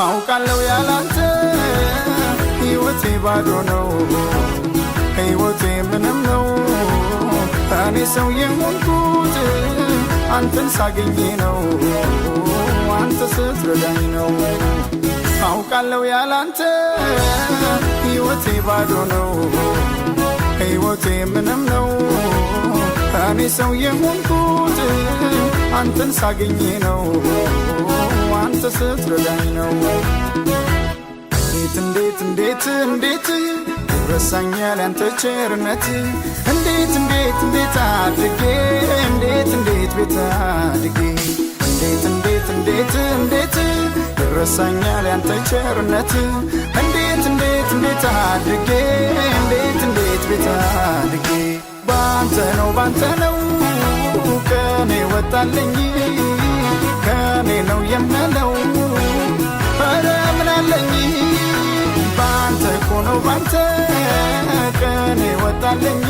አውቃለሁ ያላንተ ሕይወቴ ባዶ ነው ሕይወቴ ምንም ነው እኔ ሰው የሆንኩት አንተን ሳገኝ ነው አንተ ስትረዳኝ ነው አውቃለሁ ያላንተ ሕይወቴ ባዶ ነው ሕይወቴ ምንም ነው እኔ ሰው የሆንኩት አንተን ሳገኝ ነው አንተ ስትረዳኝ ነው እንዴት ረሳኛል ያንተ ቸርነት እንዴት አድርጌ እንዴት ቤት አድርጌ እንዴት ረሳኛል ያንተ ቸርነት እንዴት አድርጌ እንዴት ቤት አድርጌ ባንተ ነው ከኔ ወጣልኝ ከኔ ነው የምለው ኧረ ምን አለኝ ባንተ እኮ ነው ባንተ ከኔ ወጣልኝ